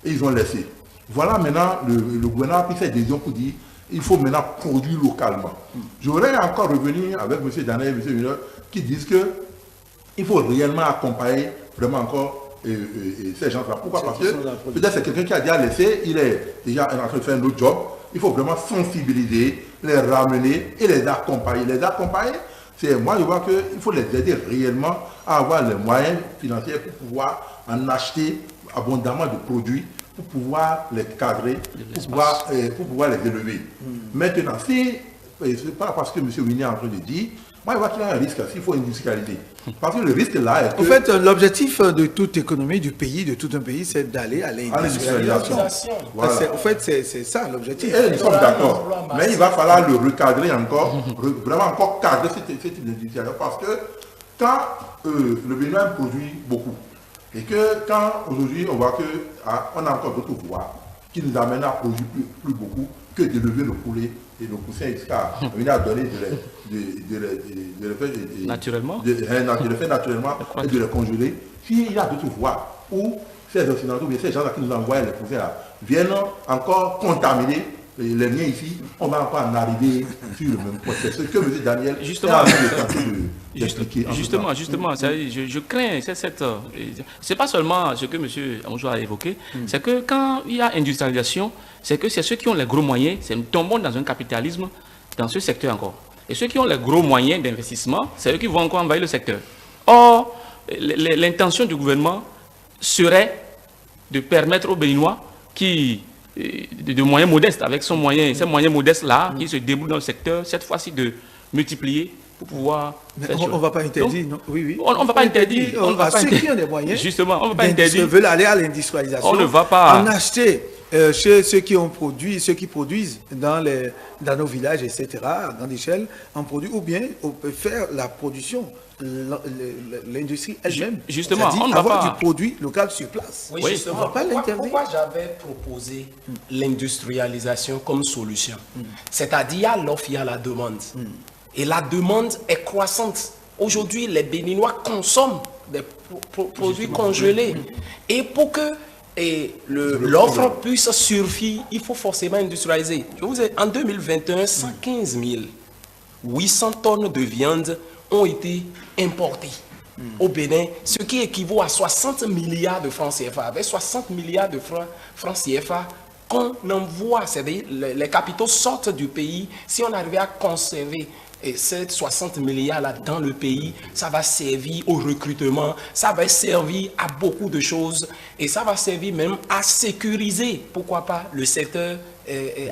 Et ils ont laissé. Voilà maintenant le gouvernement a pris cette décision pour dire il faut maintenant produire localement. J'aurais encore revenu avec M. Daniel et M. Miller qui disent qu'il faut réellement accompagner vraiment encore ces gens-là. Pourquoi? Parce que peut-être c'est quelqu'un qui a déjà laissé, il est déjà en train de faire un autre job. Il faut vraiment sensibiliser, les ramener et les accompagner. Les accompagner, moi je vois qu'il faut les aider réellement à avoir les moyens financiers pour pouvoir en acheter abondamment de produits, pour pouvoir les cadrer, pour pouvoir les élever. Maintenant, si, c'est pas parce que M. Winnie est en train de dire, moi je vois qu'il y a un risque s'il faut industrialiser. Parce que le risque là est que... En fait, l'objectif de toute économie du pays, de tout un pays, c'est d'aller à l'industrialisation. Voilà. En fait, c'est ça l'objectif. Et nous sommes d'accord. Mais il va falloir le recadrer encore, vraiment encore cadrer ce type d'industrialisation. Parce que quand le Bénin produit beaucoup, et que quand aujourd'hui on voit qu'on a encore d'autres voies qui nous amènent à produire plus beaucoup que d'élever le poulet et le poussin jusqu'à venir à donner de le faire naturellement, de le faire naturellement et de le congeler. S'il y a d'autres voies où ces occidentaux, ces gens qui nous envoient les poussins là, viennent encore contaminer les liens ici, on va encore en arriver sur le même point. C'est ce que M. Daniel a d'expliquer. Justement, je crains, c'est pas seulement ce que M. Amoussouvi a évoqué, c'est que quand il y a industrialisation, c'est ceux qui ont les gros moyens, nous tombons dans un capitalisme dans ce secteur encore. Et ceux qui ont les gros moyens d'investissement, c'est eux qui vont encore envahir le secteur. Or, l'intention du gouvernement serait de permettre aux Béninois qui de moyens modestes, avec ces moyens modestes-là, qui se débrouillent dans le secteur, cette fois-ci de multiplier pour pouvoir... On ne va pas interdire, non? Oui. On ne va pas interdire. Ceux qui ont des moyens, justement, on ne va pas interdire. Veulent aller à l'industrialisation. On ne va pas... En acheter chez ceux qui produisent dans nos villages, etc., à grande échelle, en produit, ou bien on peut faire la production, l'industrie elle-même. Justement, on ne va pas avoir du produit local sur place. Oui, justement. On va pas l'interdire. Pourquoi j'avais proposé l'industrialisation comme solution? C'est-à-dire, il y a l'offre, il y a la demande. Et la demande est croissante. Aujourd'hui, les Béninois consomment des produits congelés. Et pour que l'offre puisse survivre, il faut forcément industrialiser. Je vous ai, en 2021, 115 800 tonnes de viande ont été importées au Bénin, ce qui équivaut à 60 milliards de francs CFA. Avec 60 milliards de francs CFA, qu'on envoie, c'est-à-dire les capitaux sortent du pays. Si on arrivait à conserver ces 60 milliards-là dans le pays, ça va servir au recrutement, ça va servir à beaucoup de choses et ça va servir même à sécuriser, pourquoi pas, le secteur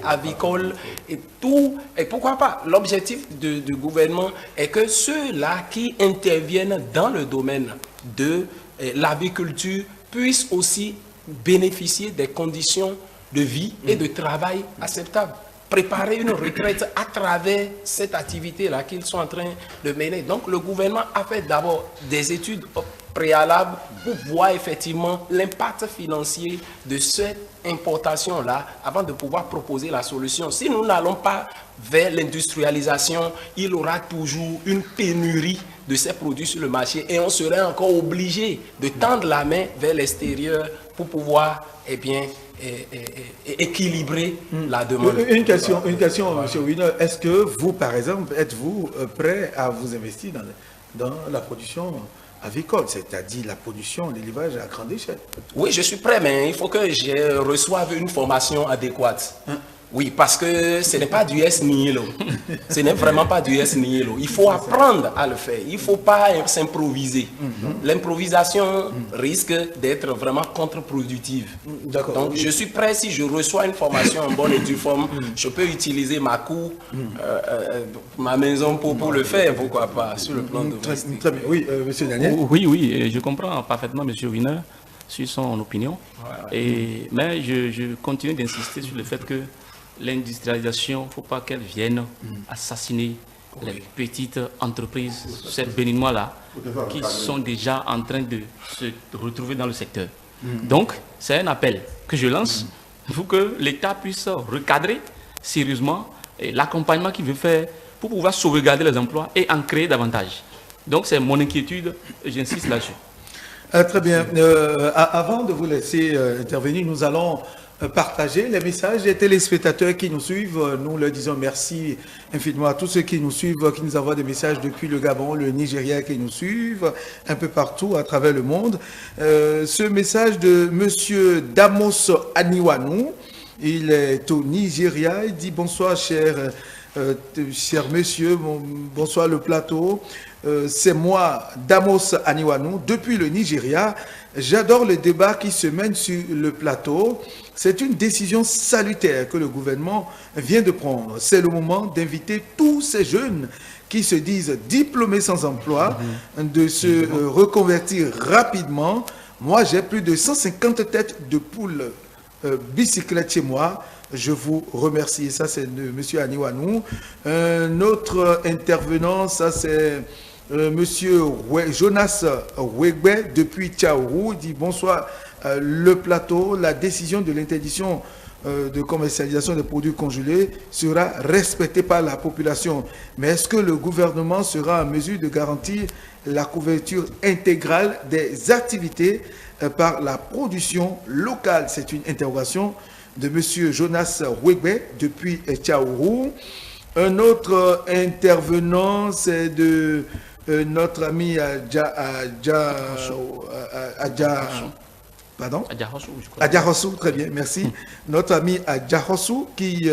avicole et tout. Et pourquoi pas, l'objectif du gouvernement est que ceux-là qui interviennent dans le domaine de l'aviculture puissent aussi bénéficier des conditions de vie et de travail acceptables. Préparer une retraite à travers cette activité-là qu'ils sont en train de mener. Donc le gouvernement a fait d'abord des études préalables pour voir effectivement l'impact financier de cette importation-là avant de pouvoir proposer la solution. Si nous n'allons pas vers l'industrialisation, il y aura toujours une pénurie de ces produits sur le marché et on serait encore obligé de tendre la main vers l'extérieur pour pouvoir, eh bien, équilibrer la demande. Une question, M. Wiener. Est-ce que vous, par exemple, êtes-vous prêt à vous investir dans la production avicole, c'est-à-dire la production, l'élevage à grande échelle? Oui, je suis prêt, mais il faut que je reçoive une formation adéquate. Oui, parce que ce n'est pas du yes ni hello. Ce n'est vraiment pas du yes ni hello. Il faut apprendre à le faire. Il ne faut pas s'improviser. L'improvisation risque d'être vraiment contre-productive. Donc, je suis prêt, si je reçois une formation en bonne et due forme, je peux utiliser ma cour, ma maison pour le faire, pourquoi pas, sur le plan domestique. Très bien. Oui, M. Daniel. Oui, je comprends parfaitement M. Wiener sur son opinion. Mais je continue d'insister sur le fait que l'industrialisation, il ne faut pas qu'elle vienne assassiner les petites entreprises, ces Béninois-là, qui sont déjà en train de se retrouver dans le secteur. Donc, c'est un appel que je lance pour que l'État puisse recadrer sérieusement l'accompagnement qu'il veut faire pour pouvoir sauvegarder les emplois et en créer davantage. Donc, c'est mon inquiétude, j'insiste là-dessus. Très bien. Avant de vous laisser intervenir, nous allons partager les messages des téléspectateurs qui nous suivent. Nous leur disons merci infiniment à tous ceux qui nous suivent, qui nous envoient des messages depuis le Gabon, le Nigeria, qui nous suivent un peu partout à travers le monde. Ce message de M. Damos Aniwanou, il est au Nigeria, il dit bonsoir cher monsieur, bonsoir le plateau. C'est moi, Damos Aniwanou, depuis le Nigeria. J'adore le débat qui se mène sur le plateau. C'est une décision salutaire que le gouvernement vient de prendre. C'est le moment d'inviter tous ces jeunes qui se disent diplômés sans emploi de se reconvertir rapidement. Moi, j'ai plus de 150 têtes de poules bicyclettes chez moi. Je vous remercie. Ça, c'est de M. Aniwanou. Un autre intervenant, ça, c'est Monsieur Jonas Wegbe depuis Tchaourou, dit bonsoir le plateau. La décision de l'interdiction de commercialisation des produits congelés sera respectée par la population. Mais est-ce que le gouvernement sera en mesure de garantir la couverture intégrale des activités par la production locale? C'est une interrogation de Monsieur Jonas Wegbe depuis Tchaourou. Un autre intervenant, c'est de notre ami Adjahossou, très bien, merci. Notre ami Adjahossou qui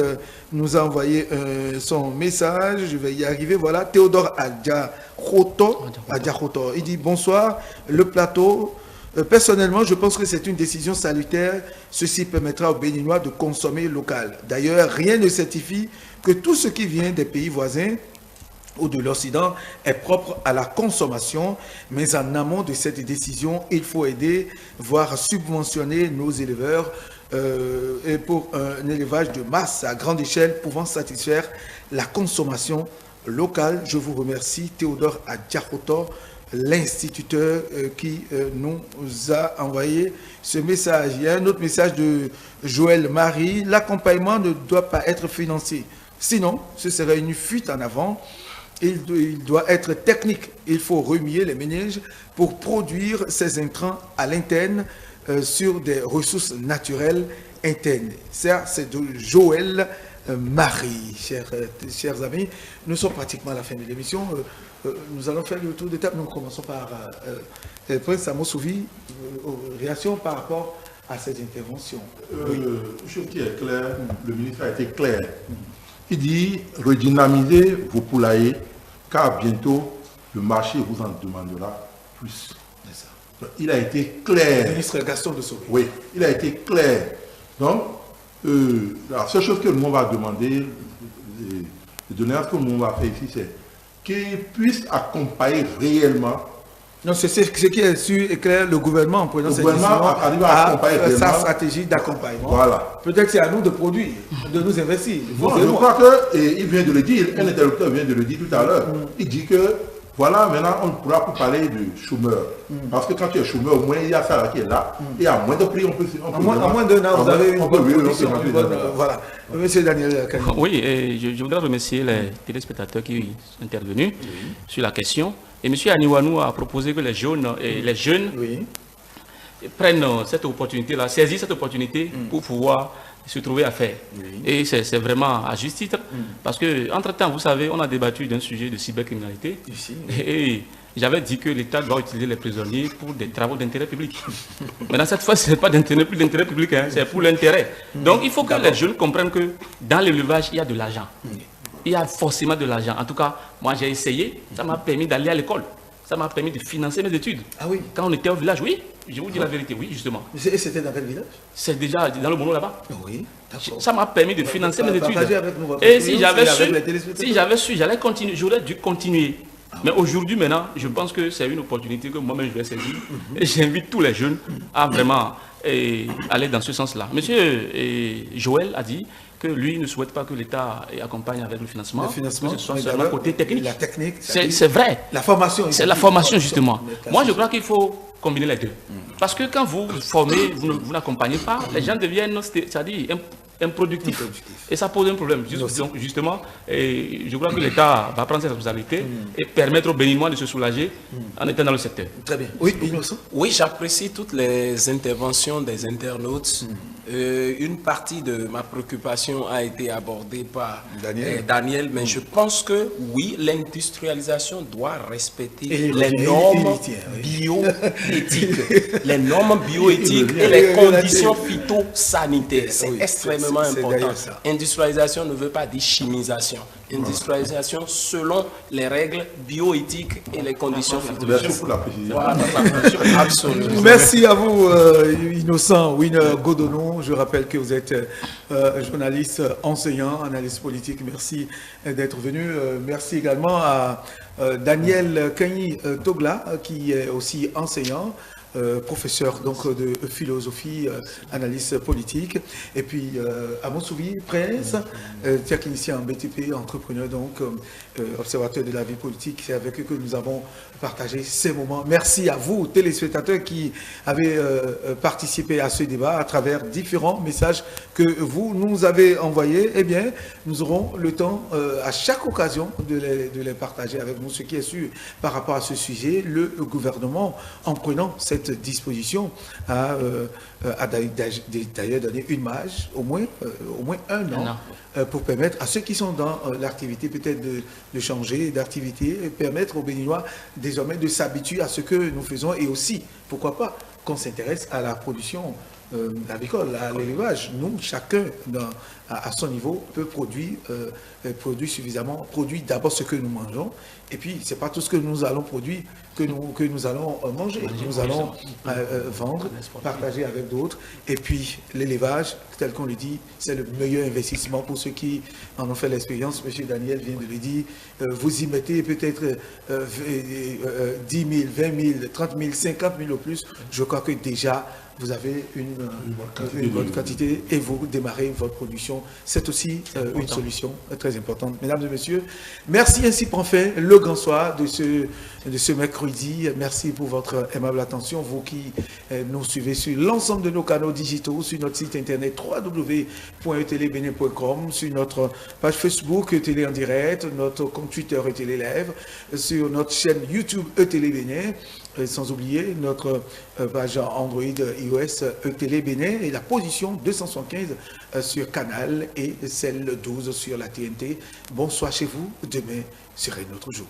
nous a envoyé son message, je vais y arriver, voilà, Théodore Adjahoto, il dit bonsoir, le plateau. Personnellement, je pense que c'est une décision salutaire. Ceci permettra aux Béninois de consommer local. D'ailleurs, rien ne certifie que tout ce qui vient des pays voisins ou de l'Occident est propre à la consommation, mais en amont de cette décision, il faut aider, voire subventionner nos éleveurs et pour un élevage de masse à grande échelle pouvant satisfaire la consommation locale. Je vous remercie, Théodore Adjahoto, l'instituteur qui nous a envoyé ce message. Il y a un autre message de Joël Marie. L'accompagnement ne doit pas être financier. Sinon, ce serait une fuite en avant il doit être technique. Il faut remuer les méninges pour produire ces intrants à l'interne sur des ressources naturelles internes. Ça, c'est de Joël Marie, chers amis. Nous sommes pratiquement à la fin de l'émission. Nous allons faire le tour de table. Nous commençons par Prince Amosouvi, réaction par rapport à cette intervention. Chose qui est claire, le ministre a été clair. Il dit redynamiser vos poulaillers, car bientôt le marché vous en demandera plus. Il a été clair. Le ministre Gaston de Sauvé. Oui, il a été clair. Donc, la seule chose que nous va demander, le donner que nous va faire ici, c'est qu'il puisse accompagner réellement. Non, c'est ce qui est sûr et clair, le gouvernement en prenant cette décision à sa stratégie d'accompagnement. Voilà. Peut-être c'est à nous de produire, de nous investir. Bon, je crois qu'il vient de le dire, un interlocuteur vient de le dire tout à l'heure. Il dit que, voilà, maintenant on pourra plus parler de chômeur. Parce que quand tu es chômeur, au moins il y a ça qui est là. Et à moins de prix, on peut... À moins d'un an, vous avez une bonne production. Voilà. Monsieur Daniel Kani. Oui, et je voudrais remercier les téléspectateurs qui sont intervenus sur la question. Et M. Aniwanou a proposé que les jeunes prennent cette opportunité-là, saisissent cette opportunité pour pouvoir se trouver à faire. Et c'est vraiment à juste titre, parce qu'entre-temps, vous savez, on a débattu d'un sujet de cybercriminalité. Et j'avais dit que l'État doit utiliser les prisonniers pour des travaux d'intérêt public. Maintenant, cette fois, ce n'est pas plus d'intérêt public, hein, c'est pour l'intérêt. Donc, il faut que les jeunes comprennent que dans l'élevage, il y a de l'argent. Il y a forcément de l'argent. En tout cas, moi j'ai essayé, ça m'a permis d'aller à l'école. Ça m'a permis de financer mes études. Ah oui? Quand on était au village, oui, je vous dis la vérité, oui, justement. Et c'était dans quel village? C'est déjà dans le Bono là-bas. Oui, d'accord. Ça m'a permis de financer mes études. Et si j'avais su, j'allais continuer, j'aurais dû continuer. Mais aujourd'hui, maintenant, je pense que c'est une opportunité que moi-même je vais saisir. Et j'invite tous les jeunes à vraiment aller dans ce sens-là. Monsieur Joël a dit que lui ne souhaite pas que l'État accompagne avec le financement. Le financement, ce soit seulement côté technique. La technique, c'est vrai. La formation. C'est la formation, justement. Moi, je crois qu'il faut combiner les deux. Parce que quand vous formez, vous n'accompagnez pas, les gens deviennent, c'est-à-dire improductifs. Et ça pose un problème. Donc, justement, je crois que l'État va prendre ses responsabilités et permettre aux Béninois de se soulager en étant dans le secteur. Très bien. Oui, Innocent. Oui, j'apprécie toutes les interventions des internautes. Une partie de ma préoccupation a été abordée par Daniel, mais je pense que oui, l'industrialisation doit respecter les normes bioéthiques. Les normes bioéthiques et les conditions phytosanitaires. C'est extrêmement important. Industrialisation ne veut pas dire chimisation. Industrialisation selon les règles bioéthiques et les conditions phytosanitaires. Merci pour la précision. Voilà, absolument. Merci à vous, Innocent Winner Godonon. Je rappelle que vous êtes journaliste, enseignant, analyste politique. Merci d'être venu. Merci également à Daniel Kani Togla, qui est aussi enseignant. Professeur donc de philosophie, analyse politique, et puis Amosouvi Prince, technicien en BTP, entrepreneur, donc observateur de la vie politique. C'est avec eux que nous avons partagé ces moments. Merci à vous, téléspectateurs, qui avez participé à ce débat à travers différents messages que vous nous avez envoyés. Eh bien, nous aurons le temps à chaque occasion de les partager avec vous. Ce qui est sûr par rapport à ce sujet, le gouvernement, en prenant cette disposition, a d'ailleurs donné une marge, au moins un an, pour permettre à ceux qui sont dans l'activité peut-être de changer d'activité et permettre aux Béninois désormais de s'habituer à ce que nous faisons, et aussi, pourquoi pas, qu'on s'intéresse à la production agricole, à l'élevage. Nous, chacun à son niveau peut produire suffisamment, produire d'abord ce que nous mangeons, et puis c'est pas tout ce que nous allons produire que nous allons manger. Nous allons vendre, partager avec d'autres, et puis l'élevage, tel qu'on le dit, c'est le meilleur investissement pour ceux qui en ont fait l'expérience. Monsieur Daniel vient de le dire, vous y mettez peut-être 10 000, 20 000, 30 000, 50 000 au plus, je crois que déjà vous avez une bonne quantité et vous démarrez votre production. C'est aussi une solution très importante. Mesdames et messieurs, merci, ainsi prend fin le grand soir de ce mercredi. Merci pour votre aimable attention. Vous qui nous suivez sur l'ensemble de nos canaux digitaux, sur notre site internet www.etelébénin.com, sur notre page Facebook Télé en direct, notre compte Twitter Télé Live, sur notre chaîne YouTube Télé Bénin, sans oublier notre page Android iOS Télé Bénin et la position 275 sur Canal et celle 12 sur la TNT. Bonsoir chez vous, demain serait notre jour.